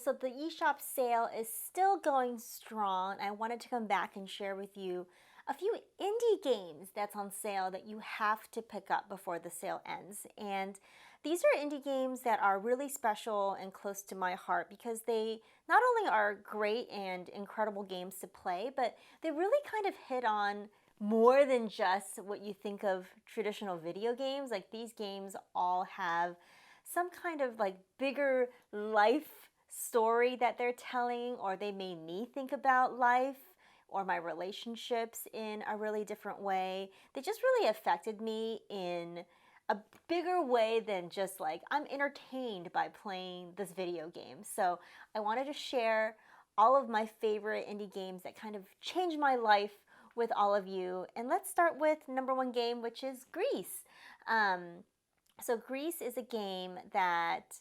So the eShop sale is still going strong. I wanted to come back and share with you a few indie games that's on sale that you have to pick up before the sale ends. And these are indie games that are really special and close to my heart because they not only are great and incredible games to play, but they really kind of hit on more than just what you think of traditional video games. Like these games all have some kind of like bigger life story that they're telling, or they made me think about life or my relationships in a really different way. They just really affected me in a bigger way than just like I'm entertained by playing this video game. So I wanted to share all of my favorite indie games that kind of changed my life with all of you. And let's start with number one game, which is Grease. So Grease is a game that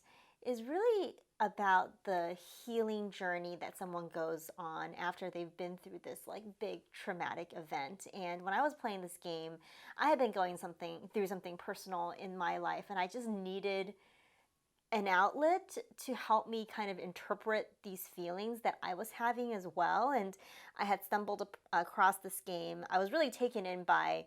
is really about the healing journey that someone goes on after they've been through this like big traumatic event. And when I was playing this game, I had been going through something personal in my life, and I just needed an outlet to help me kind of interpret these feelings that I was having as well. And I had stumbled across this game. I was really taken in by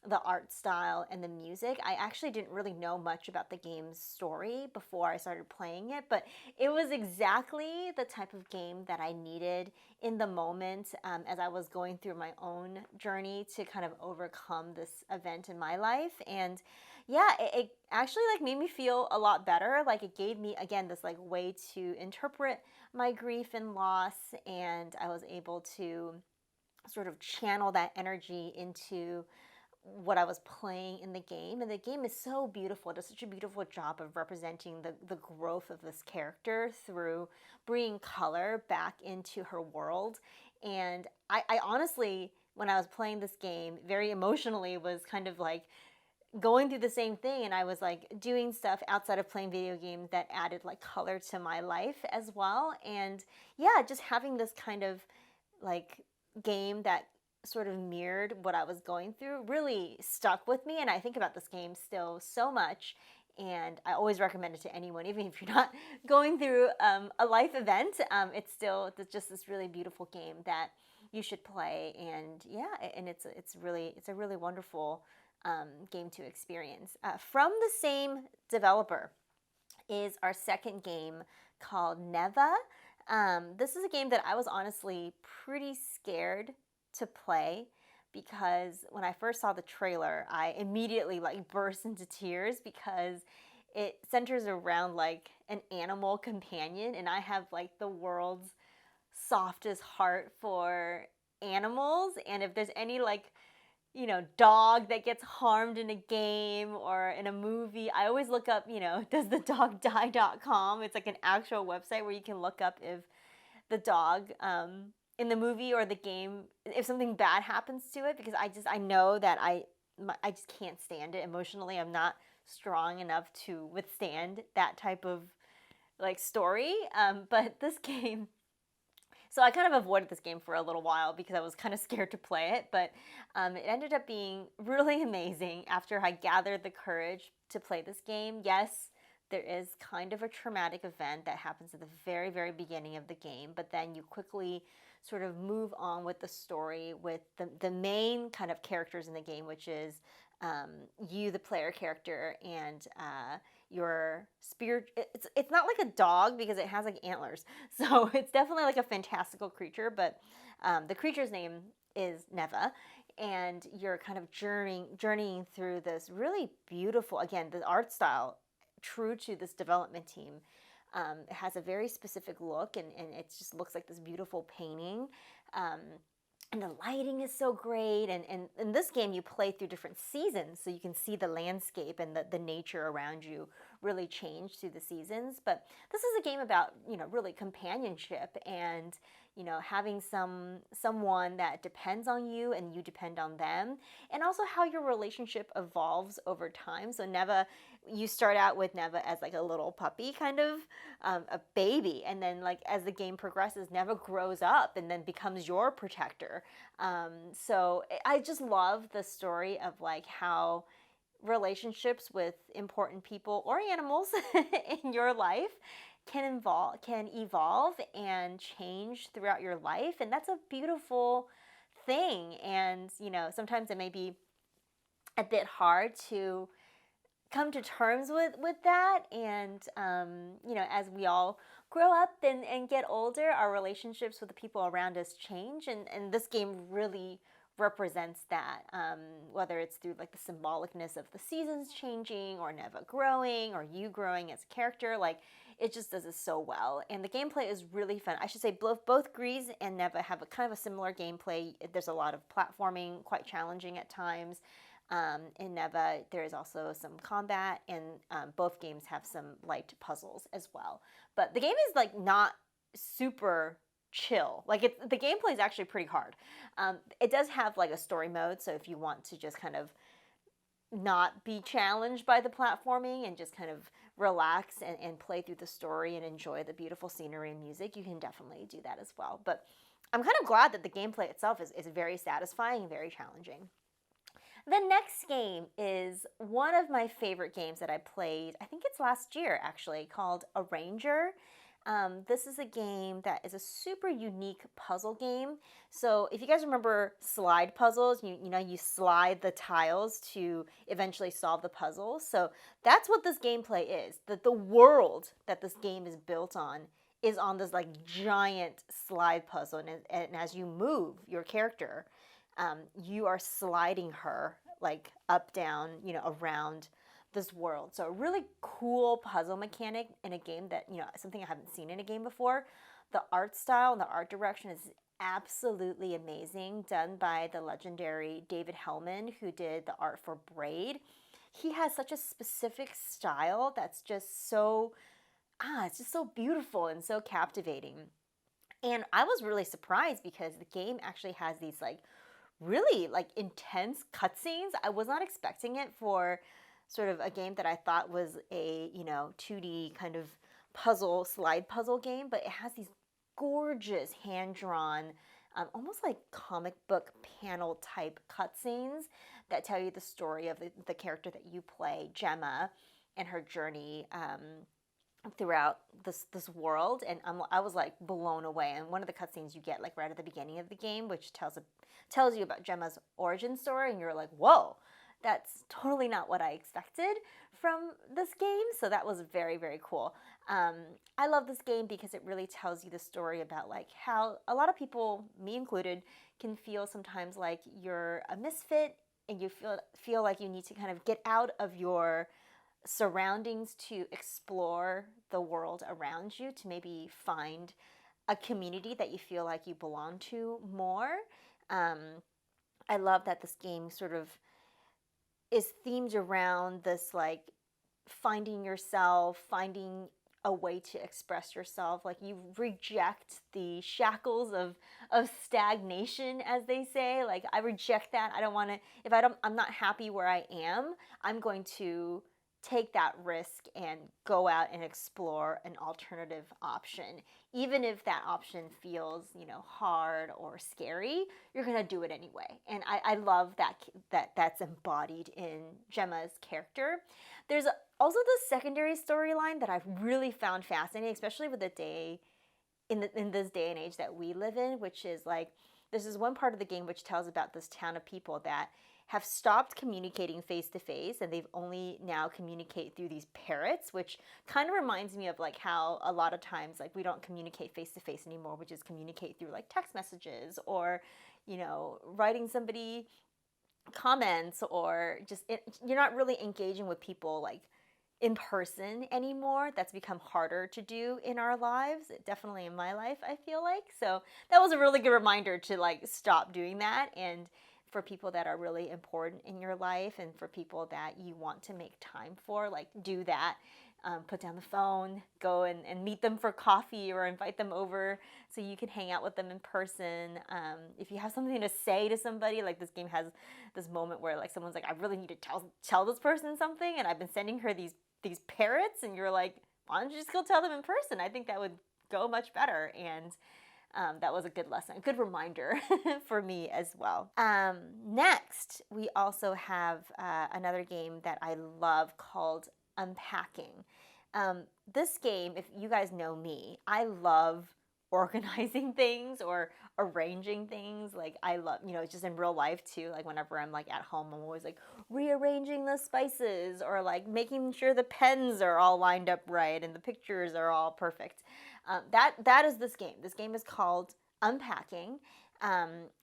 the art style and the music. I actually didn't really know much about the game's story before I started playing it, but it was exactly the type of game that I needed in the moment as I was going through my own journey to kind of overcome this event in my life. And yeah, it actually like made me feel a lot better. Like it gave me, again, this like way to interpret my grief and loss, and I was able to sort of channel that energy into what I was playing in the game. And the game is so beautiful. It does such a beautiful job of representing the growth of this character through bringing color back into her world. And I honestly, when I was playing this game, very emotionally was kind of like going through the same thing. And I was like doing stuff outside of playing video games that added like color to my life as well. And yeah, just having this kind of like game that sort of mirrored what I was going through really stuck with me. And I think about this game still so much. And I always recommend it to anyone, even if you're not going through a life event. It's just this really beautiful game that you should play. And yeah, and it's a really wonderful game to experience. From the same developer is our second game called Neva. This is a game that I was honestly pretty scared to play because when I first saw the trailer, I immediately like burst into tears because it centers around like an animal companion, and I have like the world's softest heart for animals. And if there's any like dog that gets harmed in a game or in a movie, I always look up, does the dog die.com. It's like an actual website where you can look up if the dog in the movie or the game, if something bad happens to it, because I know that I just can't stand it emotionally. I'm not strong enough to withstand that type of like story. But this game, so I kind of avoided this game for a little while because I was kind of scared to play it, but it ended up being really amazing after I gathered the courage to play this game. Yes, there is kind of a traumatic event that happens at the very, very beginning of the game, but then you quickly sort of move on with the story with the main kind of characters in the game, which is you, the player character, and your spirit. It's not like a dog because it has like antlers, so it's definitely like a fantastical creature. But the creature's name is Neva, and you're kind of journeying through this really beautiful. Again, the art style, true to this development team. It has a very specific look, and it just looks like this beautiful painting. And the lighting is so great. And in this game, you play through different seasons, so you can see the landscape and the nature around you really change through the seasons. But this is a game about, really companionship and, having someone that depends on you and you depend on them, and also how your relationship evolves over time. So Neva, you start out with Neva as like a little puppy, kind of a baby, and then like as the game progresses, Neva grows up and then becomes your protector. So I just love the story of like how relationships with important people or animals in your life can evolve and change throughout your life, and that's a beautiful thing. And sometimes it may be a bit hard to come to terms with that. And as we all grow up and get older, our relationships with the people around us change, and this game really represents that, whether it's through like the symbolicness of the seasons changing, or Neva growing, or you growing as a character. Like, it just does it so well, and the gameplay is really fun. I should say both Grease and Neva have a kind of a similar gameplay. There's a lot of platforming, quite challenging at times. In Neva, there is also some combat, and both games have some light puzzles as well. But the game is like not super chill. Like, the gameplay is actually pretty hard. It does have like a story mode, so if you want to just kind of not be challenged by the platforming and just kind of relax and play through the story and enjoy the beautiful scenery and music, you can definitely do that as well. But I'm kind of glad that the gameplay itself is very satisfying and very challenging. The next game is one of my favorite games that I played, I think it's last year actually, called Arranger. This is a game that is a super unique puzzle game. So if you guys remember slide puzzles, you slide the tiles to eventually solve the puzzle. So that's what this gameplay is. The world that this game is built on is on this like giant slide puzzle, and as you move your character, you are sliding her like up, down, around this world. So a really cool puzzle mechanic in a game that, something I haven't seen in a game before. The art style and the art direction is absolutely amazing, done by the legendary David Hellman, who did the art for Braid. He has such a specific style that's just so, it's just so beautiful and so captivating. And I was really surprised because the game actually has these like really like intense cutscenes. I was not expecting it for sort of a game that I thought was a 2D kind of slide puzzle game, but it has these gorgeous hand-drawn, almost like comic book panel type cutscenes that tell you the story of the character that you play, Gemma, and her journey throughout this world. And I was like blown away. And one of the cutscenes you get like right at the beginning of the game, which tells you about Gemma's origin story, and you're like, whoa, that's totally not what I expected from this game. So that was very, very cool. I love this game because it really tells you the story about like how a lot of people, me included, can feel sometimes like you're a misfit, and you feel like you need to kind of get out of your surroundings to explore the world around you, to maybe find a community that you feel like you belong to more. I love that this game sort of is themed around this like finding yourself, finding a way to express yourself. Like, you reject the shackles of stagnation, as they say. Like, I reject that. I don't want to, I'm not happy where I am, I'm going to take that risk and go out and explore an alternative option. Even if that option feels, hard or scary, you're gonna do it anyway. And I love that's embodied in Gemma's character. There's also the secondary storyline that I've really found fascinating, especially with the day in this day and age that we live in, which is like, this is one part of the game which tells about this town of people that have stopped communicating face to face, and they've only now communicate through these parrots, which kind of reminds me of like how a lot of times like we don't communicate face to face anymore, we just communicate through like text messages, or writing somebody comments, or just you're not really engaging with people like in person anymore. That's become harder to do in our lives, definitely in my life, I feel like. So that was a really good reminder to like stop doing that, and for people that are really important in your life, and for people that you want to make time for, like, do that. Put down the phone, go and meet them for coffee, or invite them over so you can hang out with them in person. If you have something to say to somebody, like this game has this moment where like someone's like, I really need to tell this person something, and I've been sending her these parrots, and you're like, why don't you just go tell them in person? I think that would go much better. And that was a good lesson, a good reminder for me as well. Next, we also have another game that I love called Unpacking. This game, if you guys know me, I love organizing things or arranging things. Like I love, just in real life too. Like whenever I'm like at home, I'm always like rearranging the spices or like making sure the pens are all lined up right and the pictures are all perfect. That is this game. This game is called Unpacking.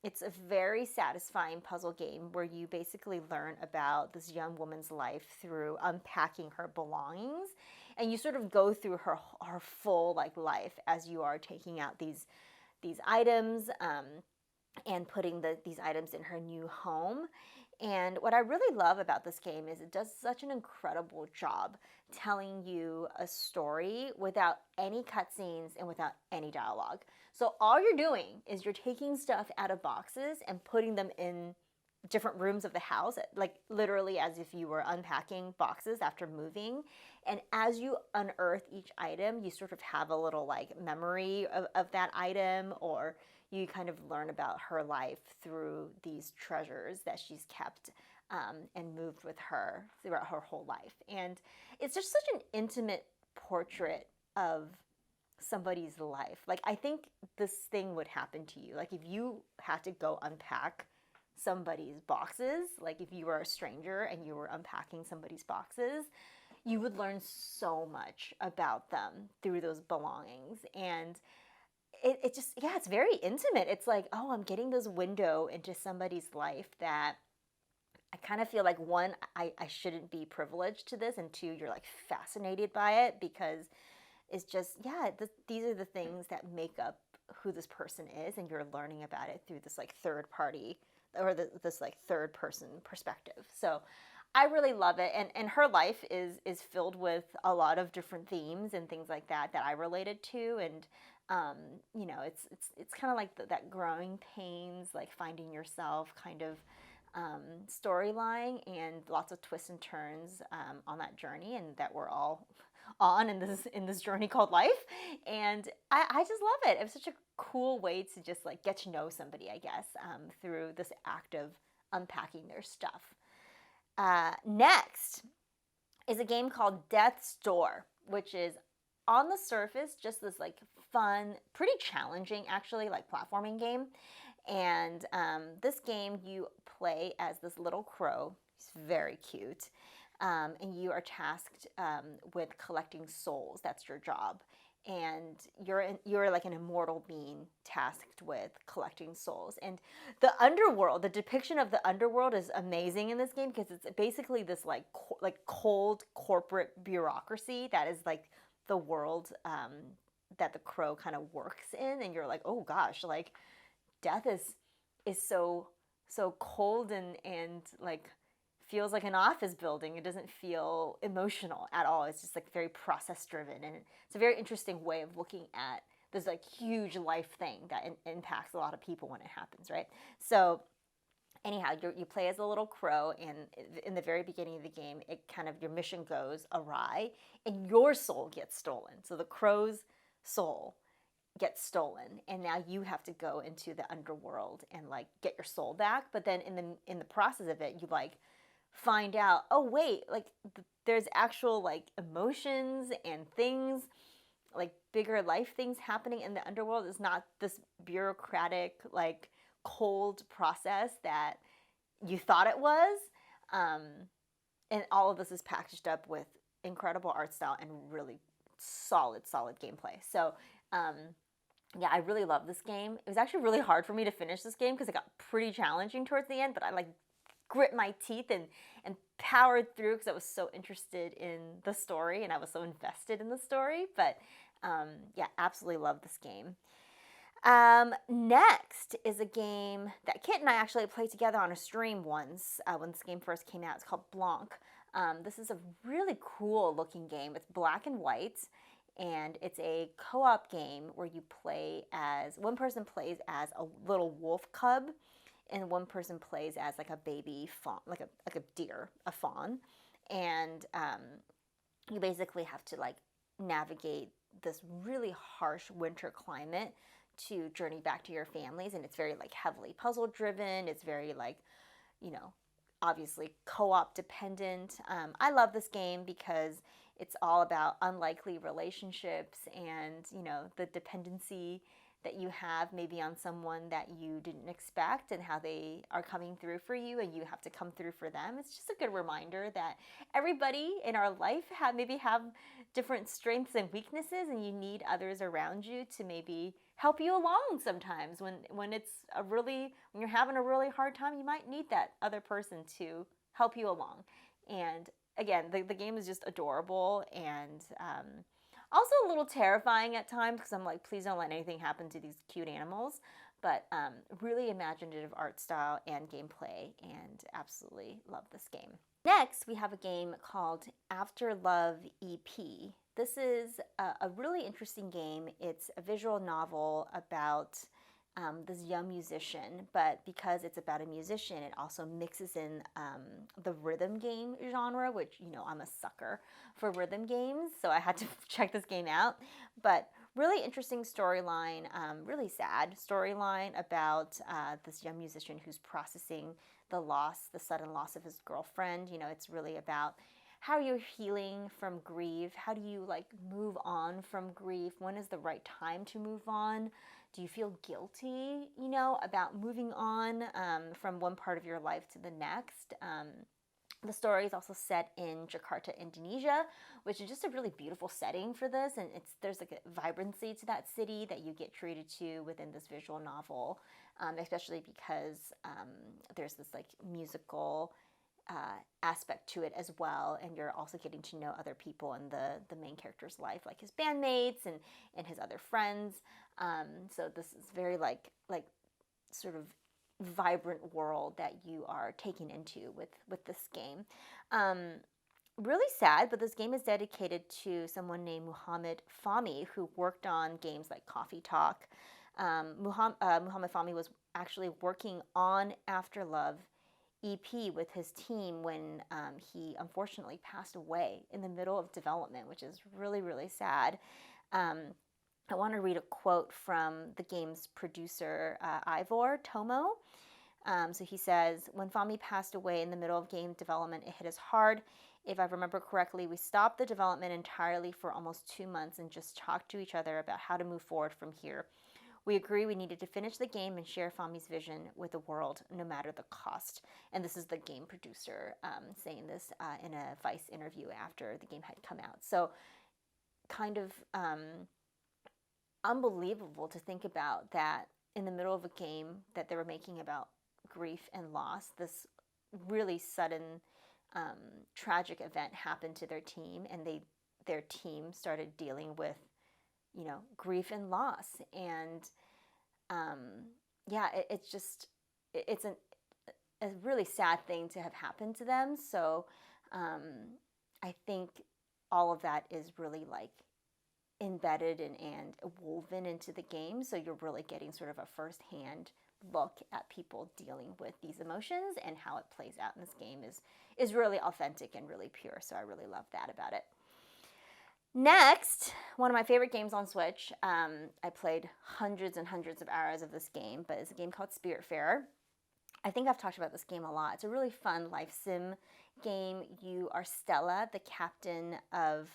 It's a very satisfying puzzle game where you basically learn about this young woman's life through unpacking her belongings, and you sort of go through her full like life as you are taking out these items, and putting these items in her new home. And what I really love about this game is it does such an incredible job telling you a story without any cutscenes and without any dialogue. So all you're doing is you're taking stuff out of boxes and putting them in different rooms of the house, like literally as if you were unpacking boxes after moving. And as you unearth each item, you sort of have a little like memory of that item, or you kind of learn about her life through these treasures that she's kept, and moved with her throughout her whole life. And it's just such an intimate portrait of somebody's life. Like, I think this thing would happen to you. Like, if you had to go unpack somebody's boxes, like if you were a stranger and you were unpacking somebody's boxes, you would learn so much about them through those belongings. And it just, yeah, it's very intimate. It's like, oh, I'm getting this window into somebody's life that I kind of feel like, one, I shouldn't be privileged to this, and two, you're like fascinated by it because it's just, yeah, these are the things that make up who this person is, and you're learning about it through this like third party, or this like third person perspective. So I really love it, and her life is filled with a lot of different themes and things like that I related to. And it's kind of like that growing pains, like finding yourself kind of storyline, and lots of twists and turns on that journey, and that we're all on in this journey called life. And I just love it. It was such a cool way to just like get to know somebody, I guess, through this act of unpacking their stuff. Next is a game called Death's Door, which is on the surface just this like fun, pretty challenging actually, like platforming game. And this game, you play as this little crow. He's very cute. And you are tasked with collecting souls. That's your job. And you're like an immortal being tasked with collecting souls. And the underworld, the depiction of the underworld is amazing in this game, because it's basically this like cold corporate bureaucracy that is like the world that the crow kind of works in. And you're like, oh gosh, like death is so cold and like feels like an office building. It doesn't feel emotional at all. It's just like very process driven, and it's a very interesting way of looking at this like huge life thing that impacts a lot of people when it happens, right? So anyhow, you play as a little crow, and in the very beginning of the game, it kind of, your mission goes awry and your soul gets stolen. So the crow's soul gets stolen, and now you have to go into the underworld and like get your soul back. But then in the process of it, you like find out, oh wait, like there's actual like emotions and things, like bigger life things happening in the underworld. It's not this bureaucratic like cold process that you thought it was. And all of this is packaged up with incredible art style and really solid gameplay. So yeah, I really love this game. It was actually really hard for me to finish this game because it got pretty challenging towards the end, but I like grit my teeth and powered through because I was so interested in the story and I was so invested in the story. But yeah, absolutely love this game. Next is a game that Kit and I actually played together on a stream once when this game first came out. It's called Blanc. This is a really cool looking game. It's black and white, and it's a co-op game where you play as, one person plays as a little wolf cub, and one person plays as like a baby fawn, like a deer, a fawn. And you basically have to like navigate this really harsh winter climate to journey back to your families. And it's very like heavily puzzle driven. It's very like, obviously co-op dependent. I love this game because it's all about unlikely relationships and, the dependency that you have maybe on someone that you didn't expect and how they are coming through for you and you have to come through for them. It's just a good reminder that everybody in our life maybe have different strengths and weaknesses, and you need others around you to maybe help you along sometimes. When you're having a really hard time, you might need that other person to help you along. And again, the game is just adorable and also a little terrifying at times because I'm like, please don't let anything happen to these cute animals. But really imaginative art style and gameplay, and absolutely love this game. Next, we have a game called After Love EP. This is a really interesting game. It's a visual novel about this young musician, but because it's about a musician, it also mixes in the rhythm game genre, which, I'm a sucker for rhythm games, so I had to check this game out. But really interesting storyline, really sad storyline about this young musician who's processing the sudden loss of his girlfriend. It's really about how you're healing from grief. How do you move on from grief? When is the right time to move on? Do you feel guilty, about moving on from one part of your life to the next? The story is also set in Jakarta, Indonesia, which is just a really beautiful setting for this. And there's a vibrancy to that city that you get treated to within this visual novel, especially because there's this musical aspect to it as well, and you're also getting to know other people in the main character's life, like his bandmates and his other friends. So this is very sort of vibrant world that you are taken into with this game. Really sad, but this game is dedicated to someone named Muhammad Fahmy, who worked on games like Coffee Talk. Muhammad Fahmy was actually working on After Love EP with his team when he unfortunately passed away in the middle of development, which is really, really sad. I want to read a quote from the game's producer, Ivor Tomo. So he says, when Fahmy passed away in the middle of game development, it hit us hard. If I remember correctly, we stopped the development entirely for almost 2 months and just talked to each other about how to move forward from here. We agreed we needed to finish the game and share Fahmy's vision with the world, no matter the cost. And this is the game producer saying this in a Vice interview after the game had come out. So kind of unbelievable to think about that in the middle of a game that they were making about grief and loss, this really sudden tragic event happened to their team, and their team started dealing with grief and loss. And it's a really sad thing to have happened to them. So I think all of that is really embedded and woven into the game. So you're really getting sort of a firsthand look at people dealing with these emotions, and how it plays out in this game is really authentic and really pure. So I really love that about it. Next, one of my favorite games on Switch. I played hundreds and hundreds of hours of this game, but it's a game called Spiritfarer. I think I've talked about this game a lot. It's a really fun life sim game. You are Stella, the captain of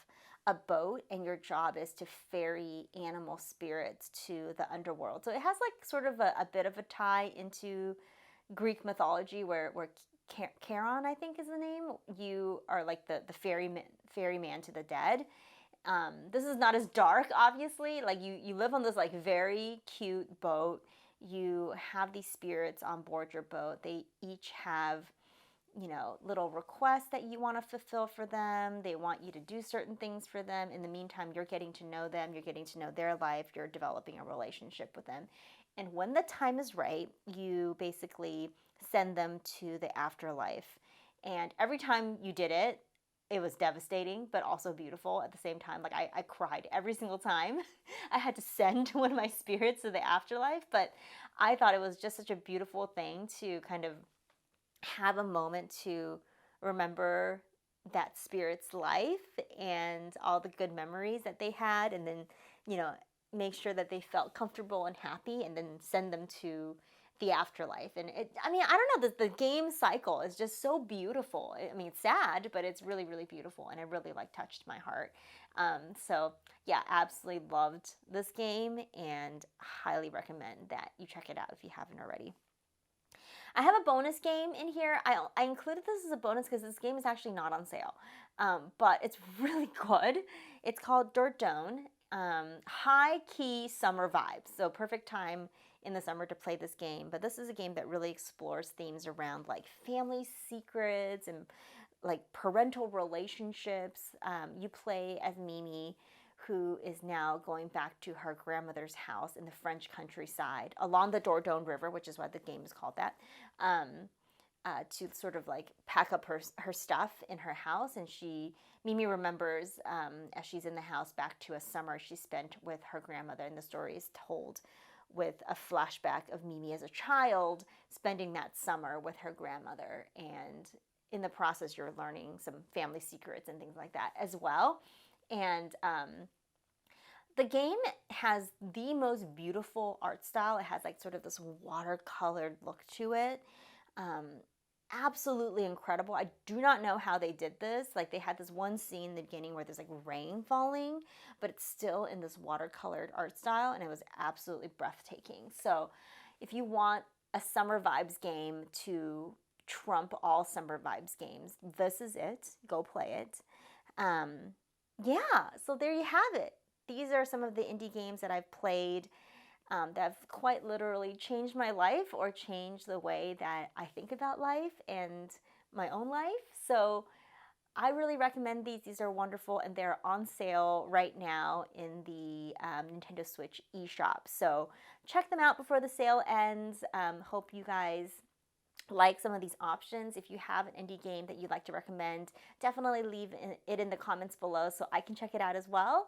a boat, and your job is to ferry animal spirits to the underworld. So it has sort of a bit of a tie into Greek mythology, where Charon, I think is the name. You are the ferryman to the dead. This is not as dark, obviously. You live on this very cute boat. You have these spirits on board your boat. They each have little requests that you want to fulfill for them. They want you to do certain things for them. In the meantime, you're getting to know them. You're getting to know their life. You're developing a relationship with them. And when the time is right, you basically send them to the afterlife. And every time you did it, it was devastating, but also beautiful at the same time. I cried every single time I had to send one of my spirits to the afterlife. But I thought it was just such a beautiful thing to kind of have a moment to remember that spirit's life and all the good memories that they had, and then make sure that they felt comfortable and happy, and then send them to the afterlife. And I mean, I don't know, the game cycle is just so beautiful. I mean, it's sad, but it's really, really beautiful, and it really like touched my heart. So yeah, absolutely loved this game and highly recommend that you check it out if you haven't already. I have a bonus game in here. I included this as a bonus because this game is actually not on sale, but it's really good. It's called Dirt Down. High key summer vibes, so perfect time in the summer to play this game. But this is a game that really explores themes around like family secrets and like parental relationships. You play as Mimi, who is now going back to her grandmother's house in the French countryside along the Dordogne River, which is why the game is called that, to sort of like pack up her stuff in her house. And Mimi remembers as she's in the house back to a summer she spent with her grandmother, and the story is told with a flashback of Mimi as a child spending that summer with her grandmother. And in the process, you're learning some family secrets and things like that as well. And the game has the most beautiful art style. It has like sort of this watercolored look to it. Absolutely incredible. I do not know how they did this. Like they had this one scene in the beginning where there's like rain falling, but it's still in this watercolored art style, and it was absolutely breathtaking. So if you want a summer vibes game to trump all summer vibes games, this is it. Go play it. Yeah, so there you have it. These are some of the indie games that I've played that have quite literally changed my life or changed the way that I think about life and my own life. So I really recommend these. These are wonderful, and they're on sale right now in the Nintendo Switch eShop. So check them out before the sale ends. Hope you guys like some of these options. If you have an indie game that you'd like to recommend, definitely leave it in the comments below so I can check it out as well.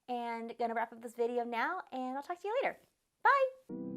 And gonna wrap up this video now, and I'll talk to you later. Bye!